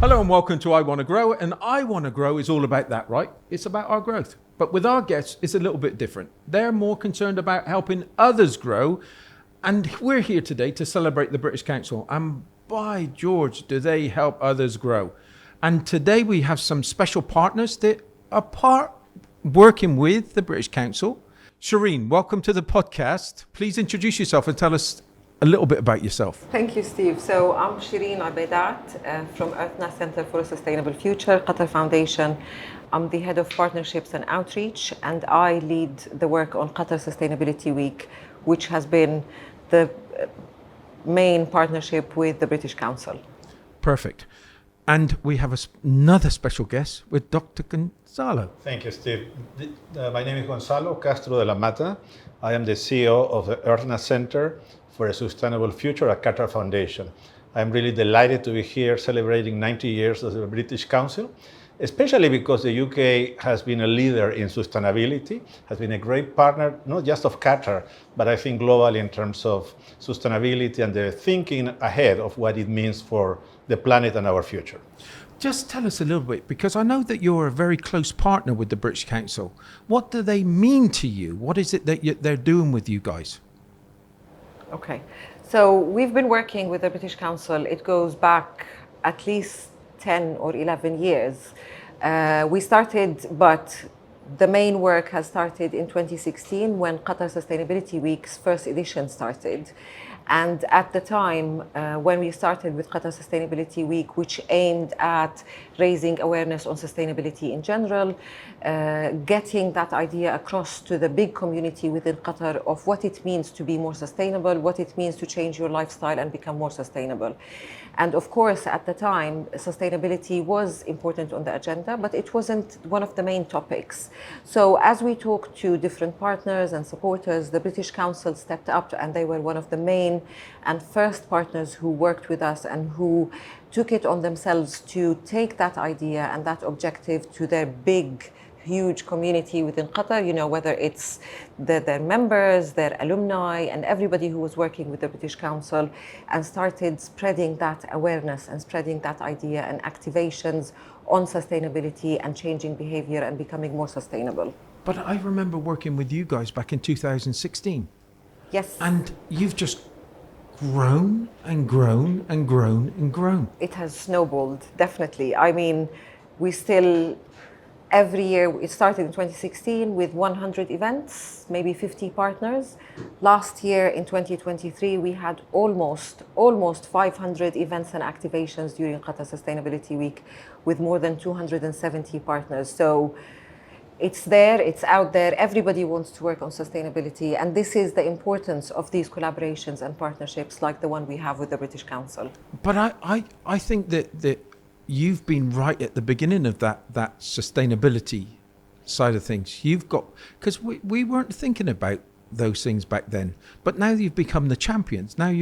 Hello and welcome to I Want to Grow, and I Want to Grow is all about that, right? It's about our growth. But with our guests, it's a little bit different. They're more concerned about helping others grow, and we're here today to celebrate the British Council. And by George, do they help others grow. And today we have some special partners that are working with the British Council. Shireen, welcome to the podcast. Please introduce yourself and tell us a little bit about yourself. Thank you, Steve. So I'm 𝗙𝘂𝗪𝗀𝗪 Obeidat from Earthna Center for a Sustainable Future, Qatar Foundation. I'm the head of partnerships and outreach, and I lead the work on Qatar Sustainability Week, which has been the main partnership with the British Council. Perfect. And we have another special guest with Dr. Gonzalo. Thank you, Steve. My name is Gonzalo Castro de la Mata. I am the CEO of the Earthna Center for a Sustainable Future at Qatar Foundation. I'm really delighted to be here celebrating 90 years of the British Council, especially because the UK has been a leader in sustainability, has been a great partner, not just of Qatar, but I think globally in terms of sustainability and the thinking ahead of what it means for the planet and our future. Just tell us a little bit, because I know that you're a very close partner with the British Council. What do they mean to you? What is it that they're doing with you guys? Okay, so we've been working with the British Council. It goes back at least 10 or 11 years. We started, but the main work has started in 2016 when Qatar Sustainability Week's first edition started. And at the time, when we started with Qatar Sustainability Week, which aimed at raising awareness on sustainability in general, getting that idea across to the big community within Qatar of what it means to be more sustainable, what it means to change your lifestyle and become more sustainable. And of course, at the time, sustainability was important on the agenda, but it wasn't one of the main topics. So as we talked to different partners and supporters, the British Council stepped up, and they were one of the main and first partners who worked with us and who took it on themselves to take that idea and that objective to their big, huge community within Qatar, you know, whether it's their members, their alumni, and everybody who was working with the British Council, and started spreading that awareness and spreading that idea and activations on sustainability and changing behavior and becoming more sustainable. But I remember working with you guys back in 2016. Yes. And you've just grown and grown and grown and grown. It has snowballed, definitely. I mean, we still, every year, it started in 2016 with 100 events, maybe 50 partners. Last year in 2023, we had almost 500 events and activations during Qatar Sustainability Week with more than 270 partners. So it's there, it's out there. Everybody wants to work on sustainability. And this is the importance of these collaborations and partnerships like the one we have with the British Council. But I think that you've been right at the beginning of that sustainability side of things. You've got, because we weren't thinking about those things back then, but now you've become the champions. Now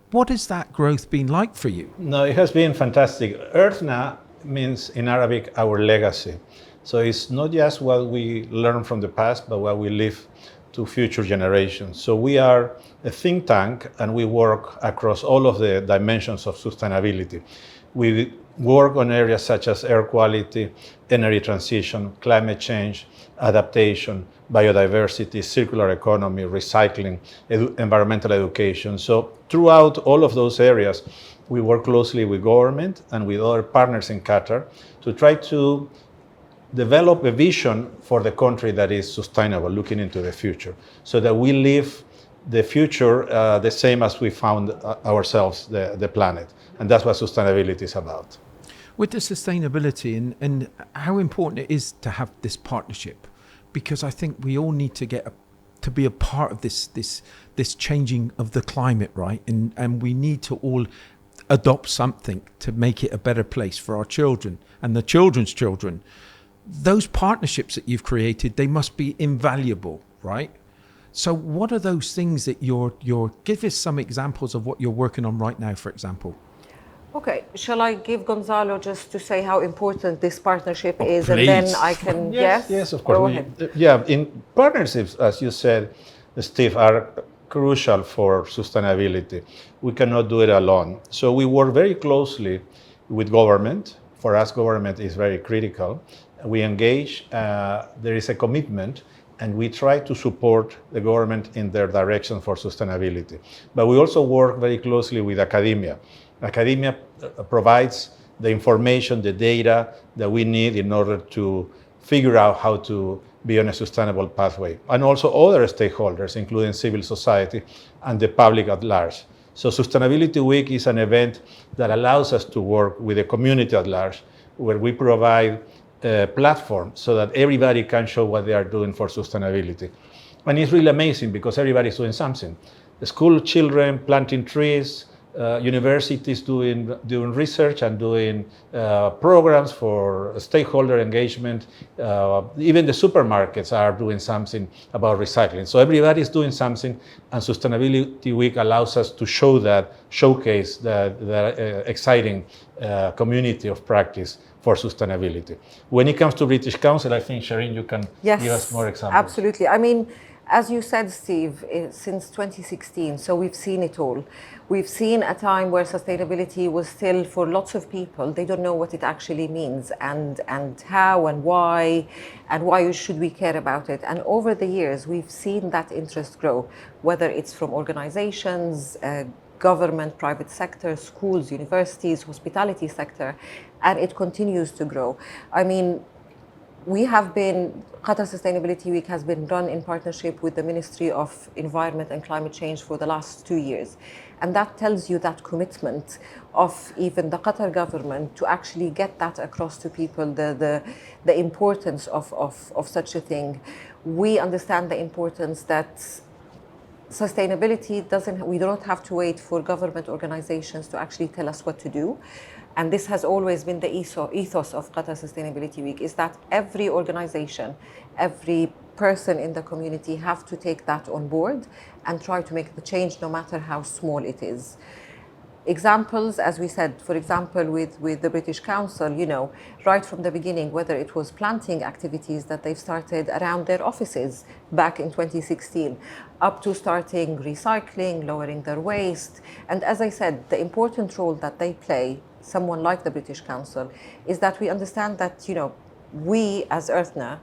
what has that growth been like for you? No, it has been fantastic. Earthna means in Arabic, our legacy. So it's not just what we learn from the past, but what we leave to future generations. So we are a think tank, and we work across all of the dimensions of sustainability. We work on areas such as air quality, energy transition, climate change, adaptation, biodiversity, circular economy, recycling, environmental education. So throughout all of those areas, we work closely with government and with other partners in Qatar to try to develop a vision for the country that is sustainable, looking into the future, so that we live the future the same as we found ourselves, the planet. And that's what sustainability is about. With the sustainability and how important it is to have this partnership, because I think we all need to be a part of this changing of the climate, right? And we need to all adopt something to make it a better place for our children and the children's children. Those partnerships that you've created, they must be invaluable, right? So what are those things that give us some examples of what you're working on right now, for example? Okay, shall I give Gonzalo just to say how important this partnership is, please. And then I can, Yes, of course. Go ahead. Yeah, in partnerships, as you said, Steve, are crucial for sustainability. We cannot do it alone. So we work very closely with government, for us, government is very critical. We engage, there is a commitment, and we try to support the government in their direction for sustainability. But we also work very closely with academia. Academia provides the information, the data that we need in order to figure out how to be on a sustainable pathway. And also other stakeholders, including civil society and the public at large. So Sustainability Week is an event that allows us to work with the community at large, where we provide a platform so that everybody can show what they are doing for sustainability. And it's really amazing because everybody's doing something. The school children planting trees, universities doing research and doing programs for stakeholder engagement. Even the supermarkets are doing something about recycling. So everybody is doing something, and Sustainability Week allows us to showcase that exciting community of practice for sustainability. When it comes to British Council, I think, Shireen, you can give us more examples. Absolutely. I mean, as you said, Steve, since 2016, so we've seen it all. We've seen a time where sustainability was still, for lots of people, they don't know what it actually means and how and why should we care about it. And over the years, we've seen that interest grow, whether it's from organizations, government, private sector, schools, universities, hospitality sector, and it continues to grow. I mean, Qatar Sustainability Week has been run in partnership with the Ministry of Environment and Climate Change for the last 2 years. And that tells you that commitment of even the Qatar government to actually get that across to people, the importance of such a thing. We understand the importance that sustainability we don't have to wait for government organizations to actually tell us what to do. And this has always been the ethos of Qatar Sustainability Week, is that every organization, every person in the community have to take that on board and try to make the change no matter how small it is. Examples, as we said, for example, with the British Council, you know, right from the beginning, whether it was planting activities that they've started around their offices back in 2016, up to starting recycling, lowering their waste. And as I said, the important role that they play, someone like the British Council, is that we understand that, you know, we as Earthna,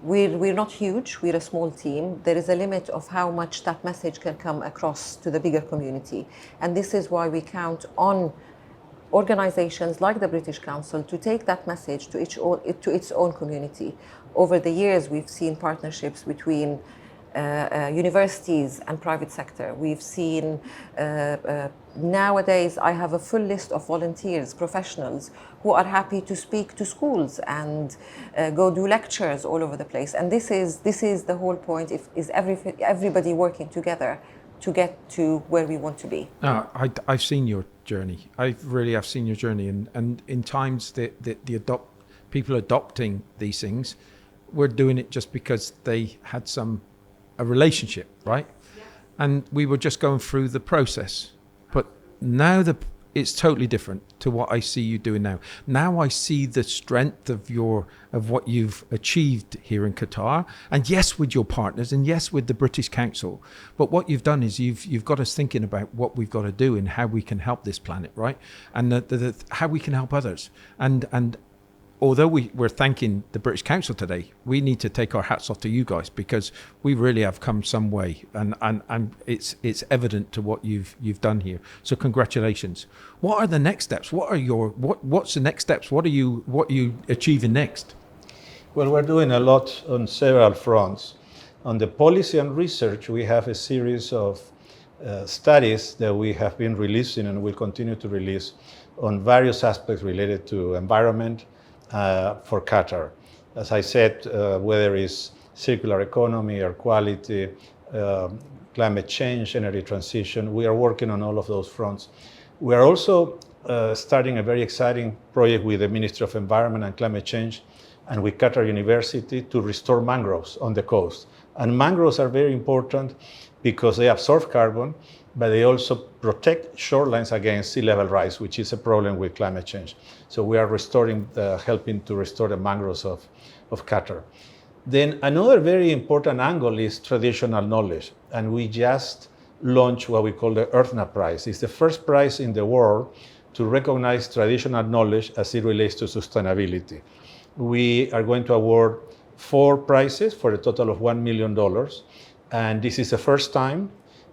we're not huge, we're a small team. There is a limit of how much that message can come across to the bigger community. And this is why we count on organizations like the British Council to take that message to its own community. Over the years, we've seen partnerships between universities and private sector. We've seen nowadays, I have a full list of volunteers, professionals who are happy to speak to schools and go do lectures all over the place. And this is the whole point, is everybody working together to get to where we want to be. I've seen your journey. I really have seen your journey, and in times people adopting these things, we're doing it just because they had a relationship, right? Yeah. And we were just going through the process. But now it's totally different to what I see you doing now. Now I see the strength of what you've achieved here in Qatar, and yes, with your partners, and yes, with the British Council. But what you've done is you've got us thinking about what we've got to do and how we can help this planet, right? And how we can help others. And although we're thanking the British Council today, we need to take our hats off to you guys, because we really have come some way, and it's evident to what you've done here. So congratulations. What are the next steps? What's the next steps? What are you achieving next? Well, we're doing a lot on several fronts. On the policy and research, we have a series of studies that we have been releasing and will continue to release on various aspects related to environment, for Qatar. As I said, whether it's circular economy, air quality, climate change, energy transition, we are working on all of those fronts. We are also starting a very exciting project with the Ministry of Environment and Climate Change and with Qatar University to restore mangroves on the coast. And mangroves are very important because they absorb carbon, but they also protect shorelines against sea level rise, which is a problem with climate change. So we are helping to restore the mangroves of Qatar. Then another very important angle is traditional knowledge. And we just launched what we call the Earthna Prize. It's the first prize in the world to recognize traditional knowledge as it relates to sustainability. We are going to award 4 prizes for a total of $1 million. And this is the first time.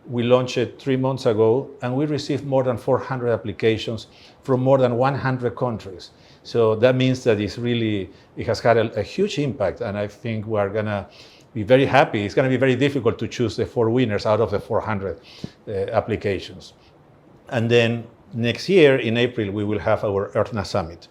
We launched it 3 months ago, and we received more than 400 applications from more than 100 countries. So that means that it has had a huge impact, and I think we are going to be very happy. It's going to be very difficult to choose the 4 winners out of the 400 applications. And then next year, in April, we will have our Earthna Summit.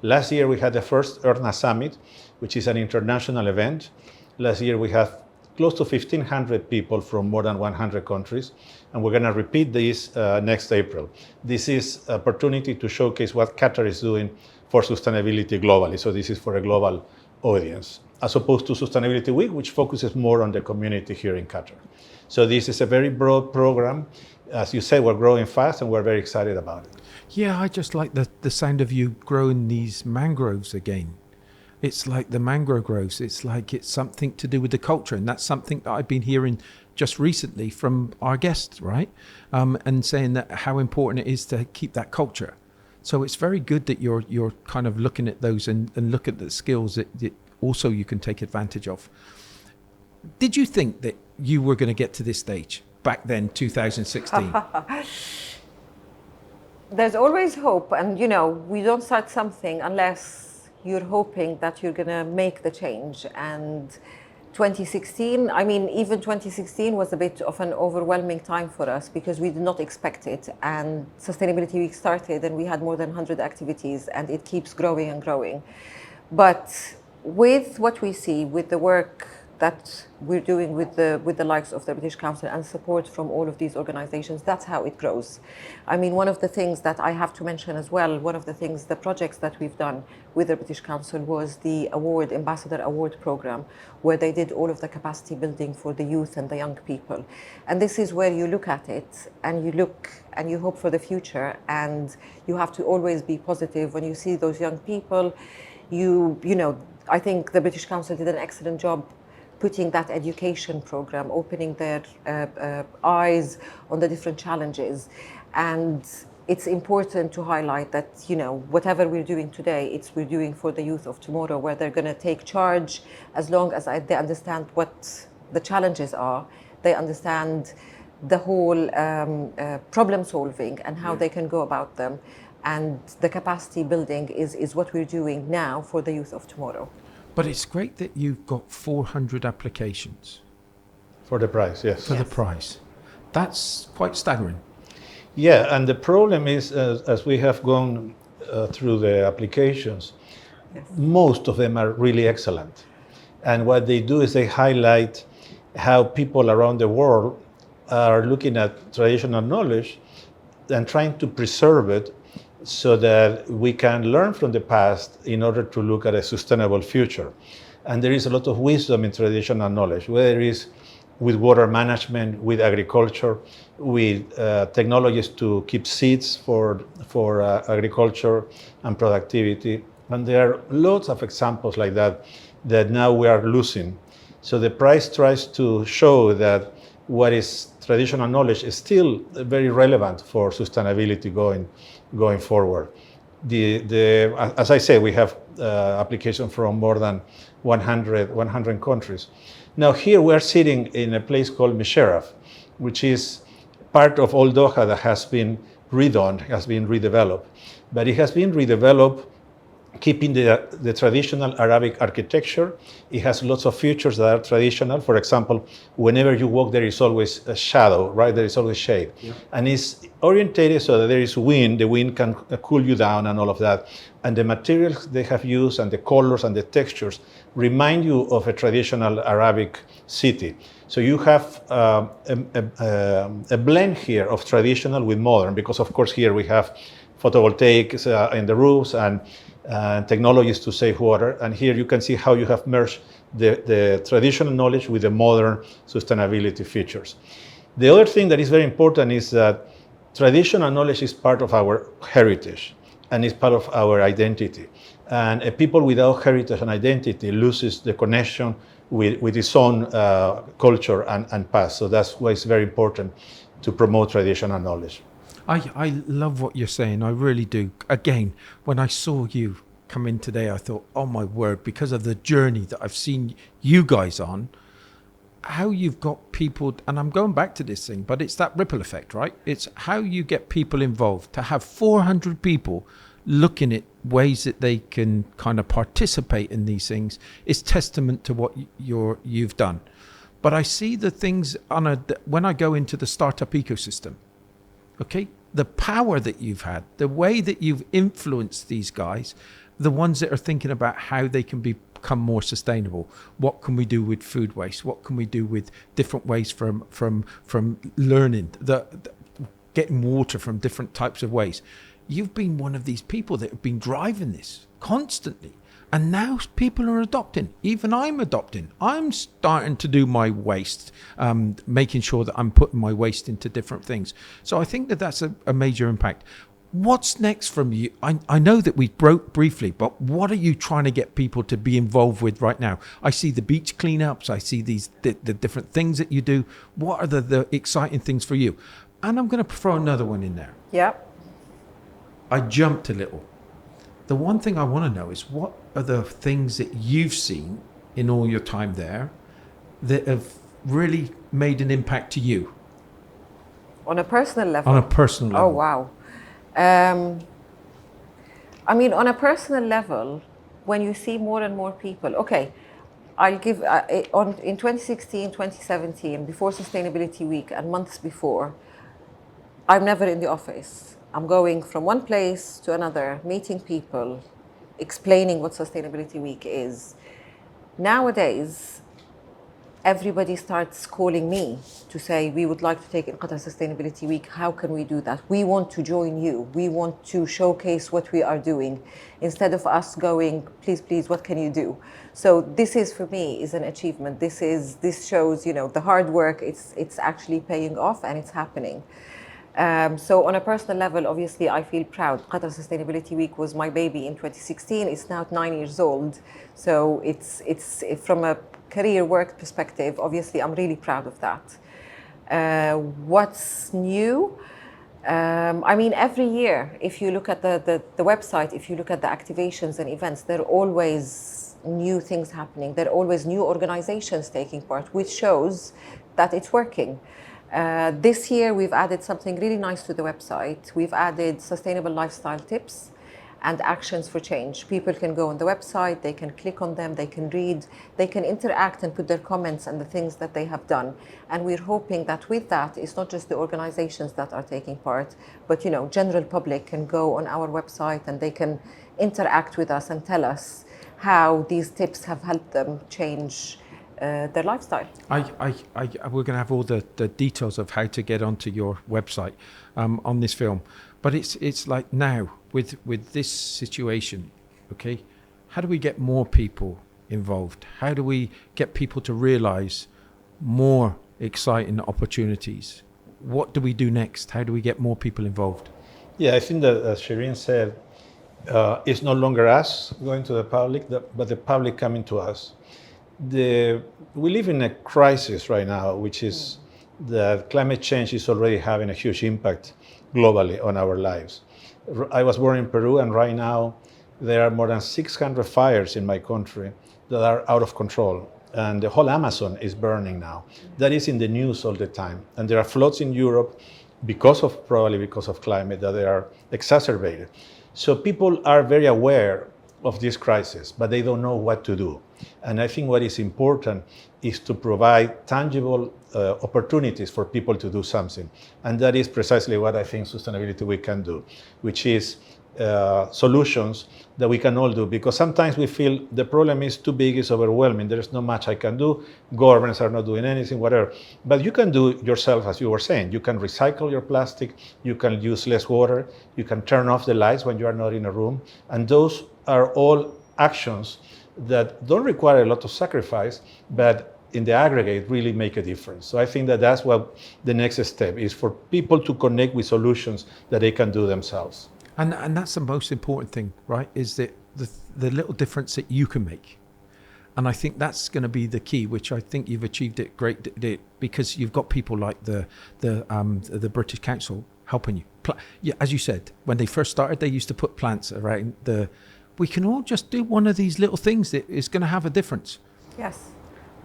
Last year, we had the first Earthna Summit, which is an international event. Last year, we had close to 1,500 people from more than 100 countries, and we're going to repeat this next April. This is an opportunity to showcase what Qatar is doing for sustainability globally. So this is for a global audience, as opposed to Sustainability Week, which focuses more on the community here in Qatar. So this is a very broad program. As you say, we're growing fast, and we're very excited about it. Yeah, I just like the sound of you growing these mangroves again. It's like the mangrove groves. It's like it's something to do with the culture. And that's something that I've been hearing just recently from our guests, right? And saying that how important it is to keep that culture. So it's very good that you're kind of looking at those and look at the skills that also you can take advantage of. Did you think that you were going to get to this stage back then, 2016? There's always hope. And, we don't start something unless you're hoping that you're going to make the change. And 2016, even 2016 was a bit of an overwhelming time for us because we did not expect it. And Sustainability Week started and we had more than 100 activities, and it keeps growing and growing. But with what we see, with the work that we're doing with the likes of the British Council and support from all of these organizations, that's how it grows. One of the things that I have to mention as well, the projects that we've done with the British Council was the Ambassador Award program, where they did all of the capacity building for the youth and the young people. And this is where you look at it and you look and you hope for the future, and you have to always be positive when you see those young people. I think the British Council did an excellent job putting that education program, opening their eyes on the different challenges. And it's important to highlight that, whatever we're doing today, we're doing for the youth of tomorrow, where they're going to take charge as long as they understand what the challenges are. They understand the whole problem solving and how they can go about them. And the capacity building is what we're doing now for the youth of tomorrow. But it's great that you've got 400 applications. For the prize, yes. For the prize. That's quite staggering. Yeah, and the problem is, as we have gone through the applications, most of them are really excellent. And what they do is they highlight how people around the world are looking at traditional knowledge and trying to preserve it so that we can learn from the past in order to look at a sustainable future. And there is a lot of wisdom in traditional knowledge, whether it is with water management, with agriculture, with technologies to keep seeds for agriculture and productivity. And there are lots of examples like that now we are losing. So the prize tries to show that what is traditional knowledge is still very relevant for sustainability going forward. As I say, we have applications from more than 100 countries. Now here we are sitting in a place called 𝗪𝗪, which is part of Old Doha that has been redone, has been redeveloped. But it has been redeveloped keeping the traditional Arabic architecture. It has lots of features that are traditional. For example, whenever you walk, there is always a shadow, right? There is always shade. Yeah. And it's orientated so that there is wind. The wind can cool you down and all of that. And the materials they have used and the colors and the textures remind you of a traditional Arabic city. So you have a blend here of traditional with modern, because of course here we have photovoltaics in the roofs and technologies to save water. And here you can see how you have merged the traditional knowledge with the modern sustainability features. The other thing that is very important is that traditional knowledge is part of our heritage and is part of our identity. And a people without heritage and identity loses the connection with its own culture and past. So that's why it's very important to promote traditional knowledge. I love what you're saying. I really do. Again, when I saw you come in today, I thought, oh my word, because of the journey that I've seen you guys on, how you've got people, and I'm going back to this thing, but it's that ripple effect, right? It's how you get people involved. To have 400 people looking at ways that they can kind of participate in these things is testament to what you've done. But I see the things when I go into the startup ecosystem, okay, the power that you've had, the way that you've influenced these guys, the ones that are thinking about how they can become more sustainable. What can we do with food waste? What can we do with different ways from learning, getting water from different types of ways? You've been one of these people that have been driving this constantly. And now people are adopting. Even I'm adopting. I'm starting to do my waste, making sure that I'm putting my waste into different things. So I think that that's a major impact. What's next from you? I know that we broke briefly, but what are you trying to get people to be involved with right now? I see the beach cleanups. I see the different things that you do. What are the exciting things for you? And I'm going to throw another one in there. Yeah. I jumped a little. The one thing I want to know is, what are the things that you've seen in all your time there that have really made an impact to you? On a personal level? On a personal level. Oh, wow. I mean, on a personal level, when you see more and more people, okay, I'll give, in 2016, 2017, before Sustainability Week and months before, I'm never in the office. I'm going from one place to another, meeting people, explaining what Sustainability Week is. Nowadays, everybody starts calling me to say, we would like to take in Qatar Sustainability Week. How can we do that? We want to join you. We want to showcase what we are doing. Instead of us going, please, please, what can you do? So this is, for me, is an achievement. This shows, the hard work, it's actually paying off and it's happening. So on a personal level, obviously, I feel proud. Qatar Sustainability Week was my baby in 2016. It's now 9 years old. So it's from a career work perspective, obviously, I'm really proud of that. What's new? I mean, every year, if you look at the website, if you look at the activations and events, there are always new things happening. There are always new organizations taking part, which shows that it's working. This year, we've added something really nice to the website. We've added sustainable lifestyle tips and actions for change. People can go on the website, they can click on them, they can read, they can interact and put their comments and the things that they have done. And we're hoping that with that, it's not just the organizations that are taking part, but general public can go on our website and they can interact with us and tell us how these tips have helped them change their lifestyle. We're going to have all the details of how to get onto your website on this film, but it's like now with this situation, okay, how do we get more people involved? How do we get people to realize more exciting opportunities? What do we do next? How do we get more people involved? Yeah, I think that, as Shireen said, it's no longer us going to the public, but the public coming to us. We live in a crisis right now, which is that climate change is already having a huge impact globally on our lives. I was born in Peru, and right now there are more than 600 fires in my country that are out of control. And the whole Amazon is burning now. That is in the news all the time. And there are floods in Europe probably because of climate, that they are exacerbated. So people are very aware of this crisis, but they don't know what to do. And I think what is important is to provide tangible opportunities for people to do something. And that is precisely what I think Sustainability Week can do, which is solutions that we can all do. Because sometimes we feel the problem is too big, it's overwhelming, there's not much I can do, governments are not doing anything, whatever. But you can do yourself, as you were saying. You can recycle your plastic, you can use less water, you can turn off the lights when you are not in a room. And those are all actions that don't require a lot of sacrifice, but in the aggregate really make a difference. So I think that that's what the next step is, for people to connect with solutions that they can do themselves. And that's the most important thing, right? Is that the little difference that you can make. And I think that's going to be the key, which I think you've achieved it great, because you've got people like the British Council helping you. Yeah, as you said, when they first started, they used to put plants around the. We can all just do one of these little things that is going to have a difference. Yes,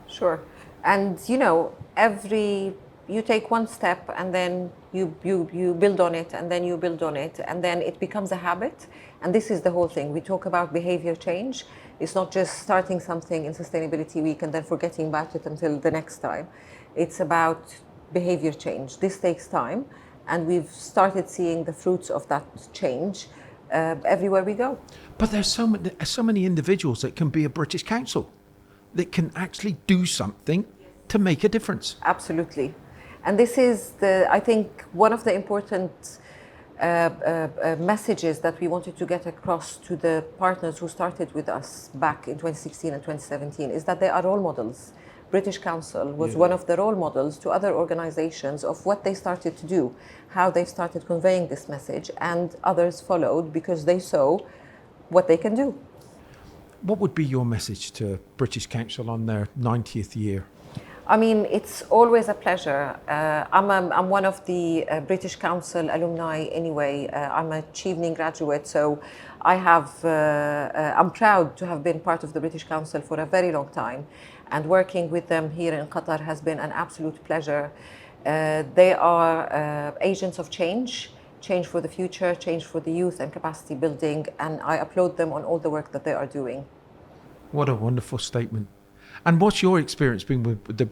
sure. And you take one step and then you build on it and then you build on it and then it becomes a habit. And this is the whole thing. We talk about behavior change. It's not just starting something in Sustainability Week and then forgetting about it until the next time. It's about behavior change. This takes time, and we've started seeing the fruits of that change everywhere we go. But there's so many individuals that can be a British Council, that can actually do something to make a difference. Absolutely. And this is, I think, one of the important messages that we wanted to get across to the partners who started with us back in 2016 and 2017, is that they are role models. British Council was one of the role models to other organizations of what they started to do, how they started conveying this message, and others followed because they saw what they can do. What would be your message to British Council on their 90th year? I mean, it's always a pleasure. I'm one of the British Council alumni anyway. I'm a Chevening graduate, so I'm proud to have been part of the British Council for a very long time. And working with them here in Qatar has been an absolute pleasure. They are agents of change for the future, change for the youth and capacity building, and I applaud them on all the work that they are doing. What a wonderful statement. And what's your experience being with the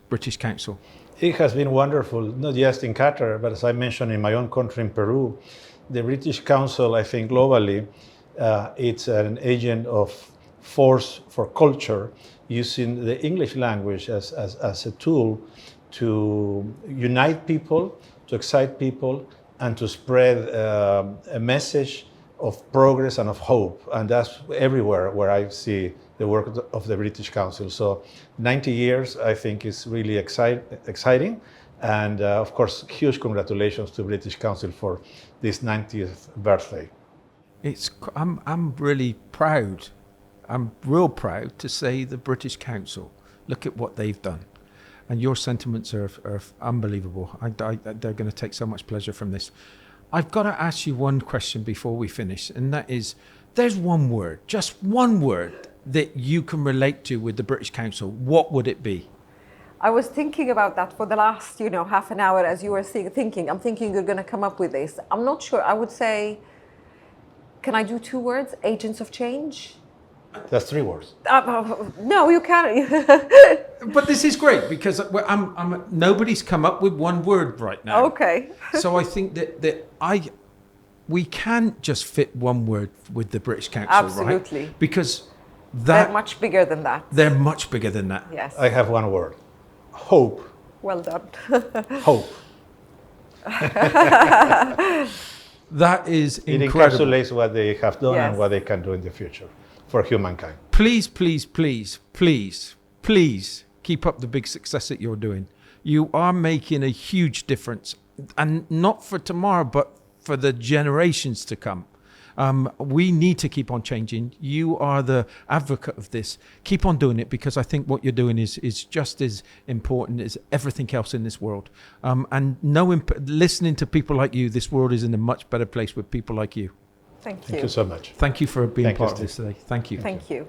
British Council? It has been wonderful, not just in Qatar, but as I mentioned in my own country, in Peru. The British Council, I think globally, it's an agent of force for culture, using the English language as a tool to unite people, to excite people, and to spread a message of progress and of hope. And that's everywhere where I see the work of the British Council. So 90 years, I think, is really exciting. And of course, huge congratulations to British Council for this 90th birthday. I'm really proud. I'm real proud to say the British Council. Look at what they've done. And your sentiments are unbelievable. They're going to take so much pleasure from this. I've got to ask you one question before we finish, and that is, there's one word, just one word, that you can relate to with the British Council. What would it be? I was thinking about that for the last, half an hour as you were thinking. I'm thinking you're going to come up with this. I'm not sure. I would say, can I do 2 words? Agents of change? That's 3 words. No, you can't. But this is great because nobody's come up with one word right now. Okay. So I think that we can't just fit one word with the British Council, Absolutely. Right? Because they're much bigger than that. They're much bigger than that. Yes. I have one word. Hope. Well done. Hope. That is It incredible. encapsulates what they have done Yes. and what they can do in the future for humankind. Please, please, please, please, please keep up the big success that you're doing. You are making a huge difference, and not for tomorrow, but for the generations to come. We need to keep on changing. You are the advocate of this. Keep on doing it, because I think what you're doing is just as important as everything else in this world. And listening to people like you, this world is in a much better place with people like you. Thank you. Thank you so much. Thank you for being Thank you, part of this Steve. today. Thank you. Thank you.